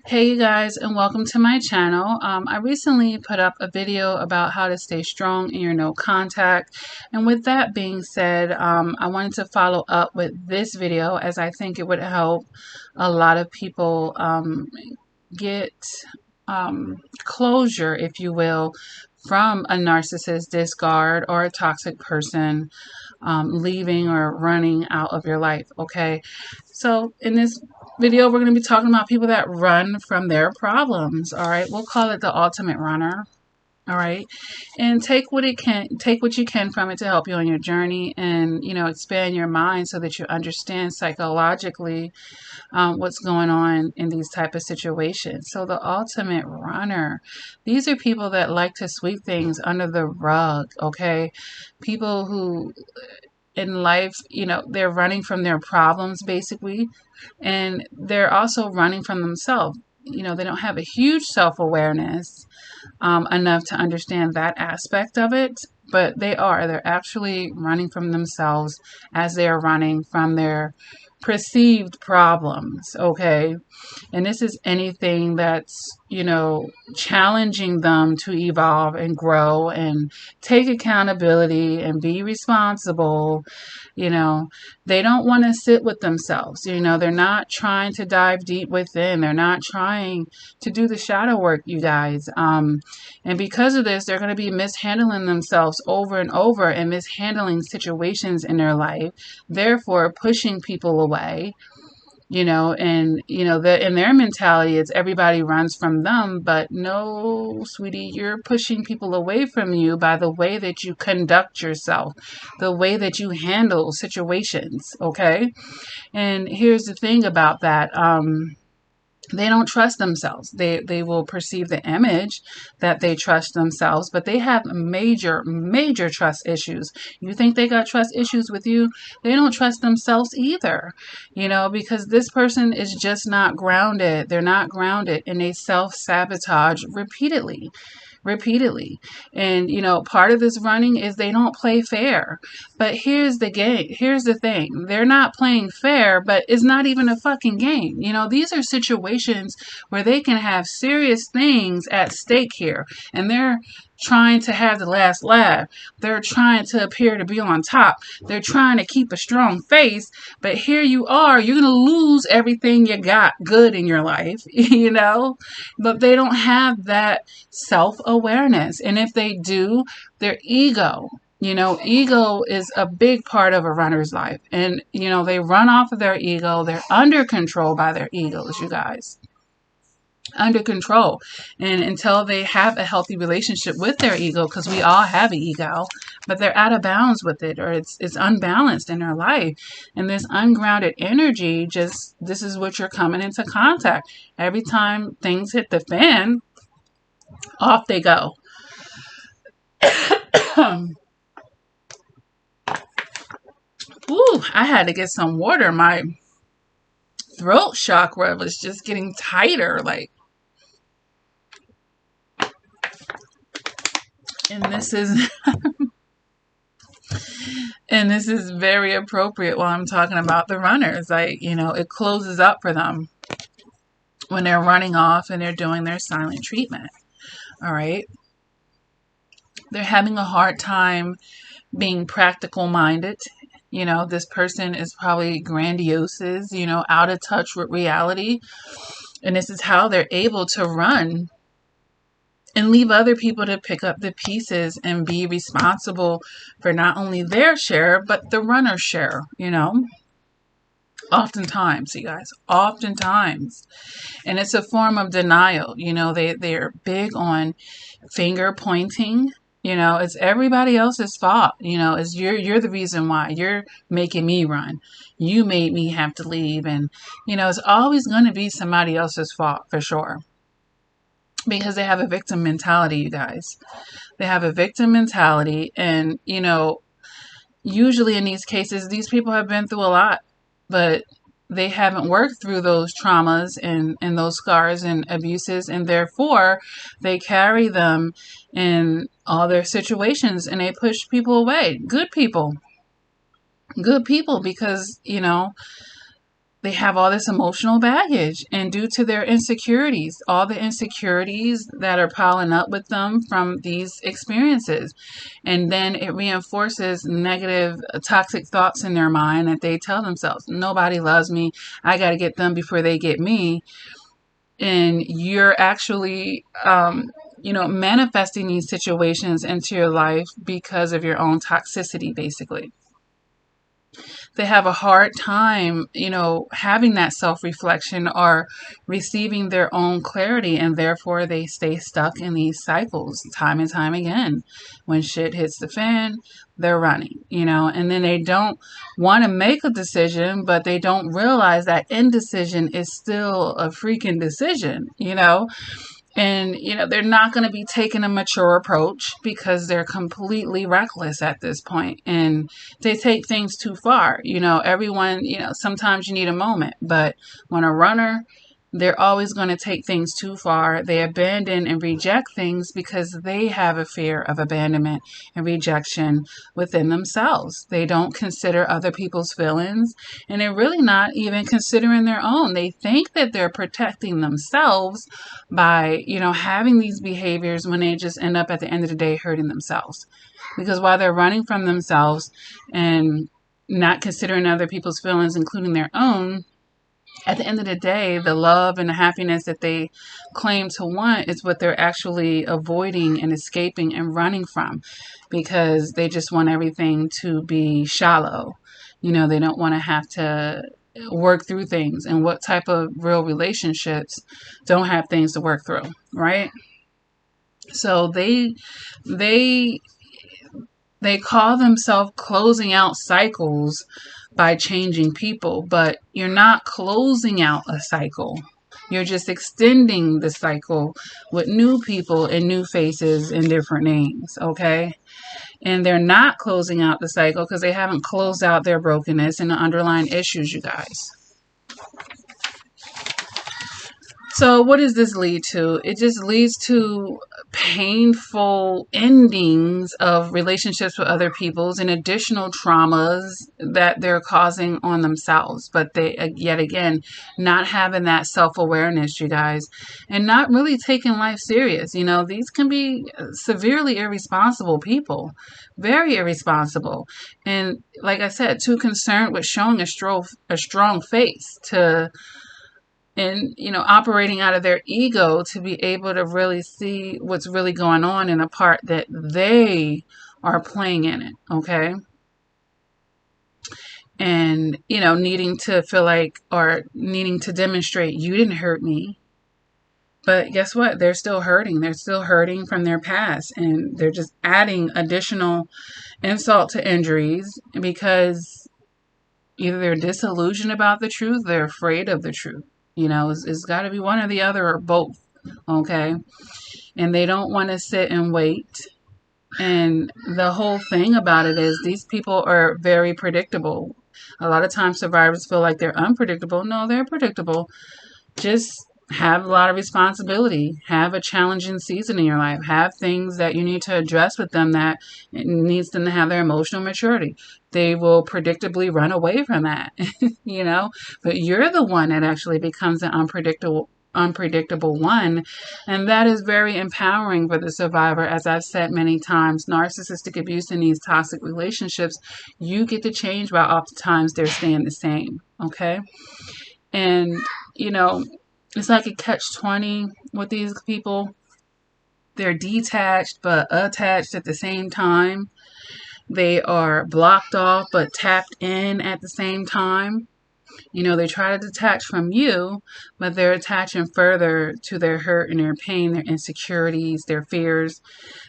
Hey you guys, and welcome to my channel. I recently put up a video about how to stay strong in your no contact, and with that being said, I wanted to follow up with this video as I think it would help a lot of people get closure, if you will, from a narcissist discard or a toxic person leaving or running out of your life. Okay, so in this video, we're going to be talking about people that run from their problems. All right, we'll call it the ultimate runner. All right, and take what you can from it to help you on your journey, and expand your mind so that you understand psychologically what's going on in these type of situations. So the ultimate runner, these are people that like to sweep things under the rug. Okay, people who in life, they're running from their problems basically, and they're also running from themselves. They don't have a huge self-awareness enough to understand that aspect of it, but they're actually running from themselves as they are running from their perceived problems. Okay, and this is anything that's challenging them to evolve and grow and take accountability and be responsible. you know they don't want to sit with themselves. They're not trying to dive deep within. They're not trying to do the shadow work, you guys. And because of this, they're going to be mishandling themselves over and over and mishandling situations in their life, therefore pushing people away. In their mentality, it's everybody runs from them, but no, sweetie, you're pushing people away from you by the way that you conduct yourself, the way that you handle situations. Okay, and here's the thing about that. They don't trust themselves. They will perceive the image that they trust themselves, but they have major trust issues. You think they got trust issues with you? They don't trust themselves either, because this person is just not grounded. They're not grounded, and they self-sabotage repeatedly. And part of this running is they don't play fair. But here's the thing, they're not playing fair, but it's not even a fucking game. These are situations where they can have serious things at stake here, and they're trying to have the last laugh. They're trying to appear to be on top. They're trying to keep a strong face, but here you are, you're going to lose everything you got good in your life. But they don't have that self-awareness. And if they do, their ego, ego is a big part of a runner's life. And, they run off of their ego. They're under control by their egos, you guys. Under control. And until they have a healthy relationship with their ego, because we all have an ego, but they're out of bounds with it, or it's unbalanced in their life. And this ungrounded energy, this is what you're coming into contact. Every time things hit the fan, off they go. Ooh, I had to get some water. My throat chakra was just getting tighter, and this is and this is very appropriate while I'm talking about the runners. It closes up for them when they're running off and they're doing their silent treatment. All right. They're having a hard time being practical minded. This person is probably grandiose, out of touch with reality. And this is how they're able to run and leave other people to pick up the pieces and be responsible for not only their share, but the runner's share, Oftentimes, you guys, oftentimes. And it's a form of denial. They're big on finger pointing. It's everybody else's fault. It's you're the reason why you're making me run. You made me have to leave. And, it's always going to be somebody else's fault for sure. Because they have a victim mentality, you guys. They have a victim mentality. And, usually in these cases, these people have been through a lot, but they haven't worked through those traumas and those scars and abuses, and therefore they carry them in all their situations, and they push people away. Good people, because they have all this emotional baggage, and due to their insecurities, all the insecurities that are piling up with them from these experiences, and then it reinforces negative toxic thoughts in their mind that they tell themselves, nobody loves me, I got to get them before they get me. And you're actually manifesting these situations into your life because of your own toxicity, basically. They have a hard time, having that self-reflection or receiving their own clarity, and therefore they stay stuck in these cycles time and time again. When shit hits the fan, they're running, and then they don't want to make a decision, but they don't realize that indecision is still a freaking decision. And, they're not going to be taking a mature approach because they're completely reckless at this point. And they take things too far. Everyone, sometimes you need a moment. But when a runner, they're always going to take things too far. They abandon and reject things because they have a fear of abandonment and rejection within themselves. They don't consider other people's feelings, and they're really not even considering their own. They think that they're protecting themselves by, having these behaviors, when they just end up at the end of the day hurting themselves. Because while they're running from themselves and not considering other people's feelings, including their own, at the end of the day, the love and the happiness that they claim to want is what they're actually avoiding and escaping and running from, because they just want everything to be shallow. They don't want to have to work through things. And what type of real relationships don't have things to work through, right? So they call themselves closing out cycles by changing people, but you're not closing out a cycle. You're just extending the cycle with new people and new faces and different names, okay? And they're not closing out the cycle because they haven't closed out their brokenness and the underlying issues, you guys. So what does this lead to? It just leads to painful endings of relationships with other peoples and additional traumas that they're causing on themselves. But they, yet again, not having that self-awareness, you guys, and not really taking life serious. These can be severely irresponsible people, very irresponsible. And like I said, too concerned with showing a strong face and operating out of their ego to be able to really see what's really going on in a part that they are playing in it, okay? And needing to feel like, or needing to demonstrate, you didn't hurt me. But guess what? They're still hurting from their past, and they're just adding additional insult to injuries because either they're disillusioned about the truth, they're afraid of the truth. It's got to be one or the other or both, okay? And they don't want to sit and wait. And the whole thing about it is these people are very predictable. A lot of times survivors feel like they're unpredictable. No, they're predictable. Just have a lot of responsibility. Have a challenging season in your life. Have things that you need to address with them that it needs them to have their emotional maturity. They will predictably run away from that, but you're the one that actually becomes an unpredictable one. And that is very empowering for the survivor. As I've said many times, narcissistic abuse in these toxic relationships, you get to change, while oftentimes they're staying the same, okay? And, it's like a catch-20 with these people. They're detached but attached at the same time. They are blocked off but tapped in at the same time. They try to detach from you, but they're attaching further to their hurt and their pain, their insecurities, their fears.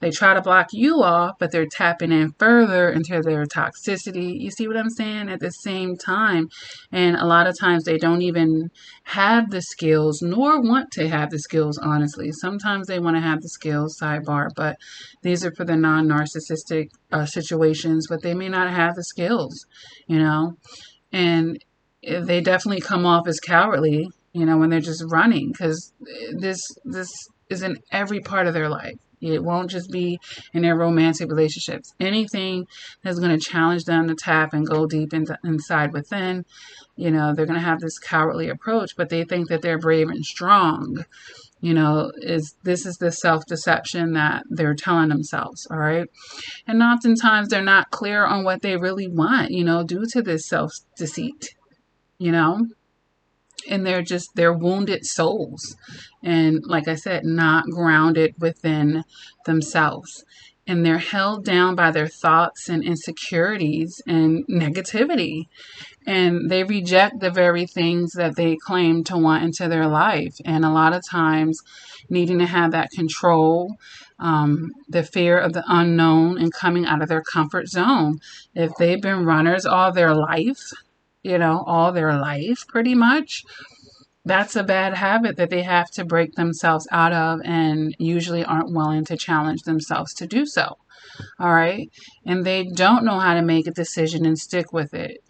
They try to block you off, but they're tapping in further into their toxicity. You see what I'm saying? At the same time. And a lot of times they don't even have the skills, nor want to have the skills, honestly. Sometimes they want to have the skills, sidebar, but these are for the non-narcissistic situations, but they may not have the skills, and they definitely come off as cowardly, when they're just running, because this is in every part of their life. It won't just be in their romantic relationships. Anything that's going to challenge them to tap and go deep inside within, they're going to have this cowardly approach, but they think that they're brave and strong. This is the self-deception that they're telling themselves, all right? And oftentimes they're not clear on what they really want, due to this self-deceit, and they're wounded souls. And like I said, not grounded within themselves. And they're held down by their thoughts and insecurities and negativity. And they reject the very things that they claim to want into their life. And a lot of times, needing to have that control, the fear of the unknown, and coming out of their comfort zone. If they've been runners all their life, pretty much, that's a bad habit that they have to break themselves out of, and usually aren't willing to challenge themselves to do so. All right. And they don't know how to make a decision and stick with it,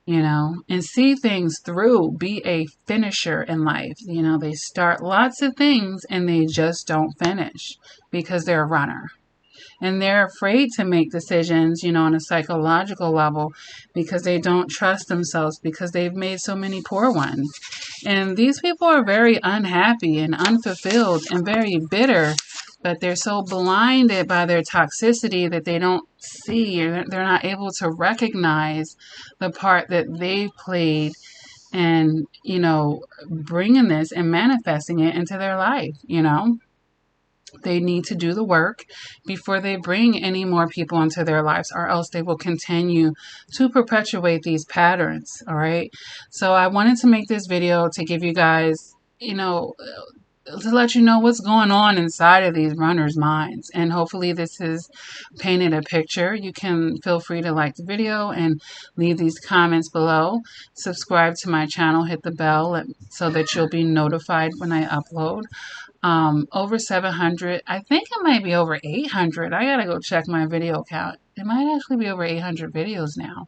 and see things through, be a finisher in life. They start lots of things and they just don't finish because they're a runner. And they're afraid to make decisions, on a psychological level, because they don't trust themselves, because they've made so many poor ones. And these people are very unhappy and unfulfilled and very bitter, but they're so blinded by their toxicity that they don't see, or they're not able to recognize the part that they've played and, bringing this and manifesting it into their life, They need to do the work before they bring any more people into their lives, or else they will continue to perpetuate these patterns. All right. So I wanted to make this video to give you guys, to let you know what's going on inside of these runners' minds. And hopefully this has painted a picture. You can feel free to like the video and leave these comments below. Subscribe to my channel, hit the bell so that you'll be notified when I upload. Over 700, I think it might be over 800. I gotta go check my video count. It might actually be over 800 videos now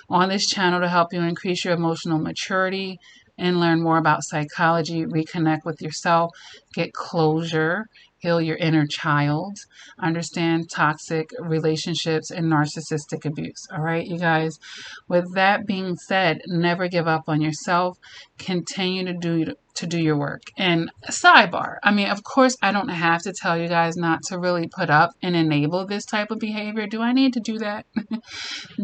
on this channel to help you increase your emotional maturity and learn more about psychology, reconnect with yourself, get closure, heal your inner child, understand toxic relationships and narcissistic abuse. All right, you guys. With that being said, never give up on yourself. Continue to do your work. And sidebar, of course, I don't have to tell you guys not to really put up and enable this type of behavior. Do I need to do that?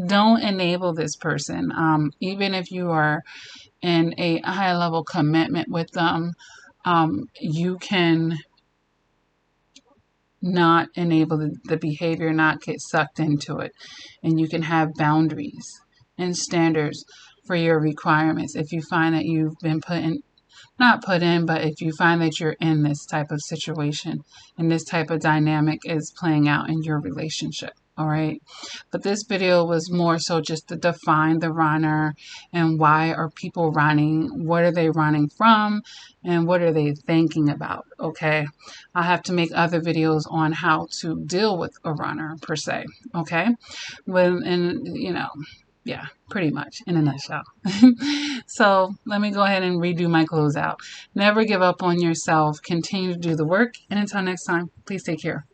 Don't enable this person. Even if you are in a high level commitment with them, you can not enable the behavior, not get sucked into it. And you can have boundaries and standards for your requirements. If you find that you've been but if you find that you're in this type of situation and this type of dynamic is playing out in your relationship. All right. But this video was more so just to define the runner and why are people running? What are they running from? And what are they thinking about? Okay. I'll have to make other videos on how to deal with a runner per se. Okay. Yeah, pretty much in a nutshell. So let me go ahead and redo my closeout. Never give up on yourself. Continue to do the work. And until next time, please take care.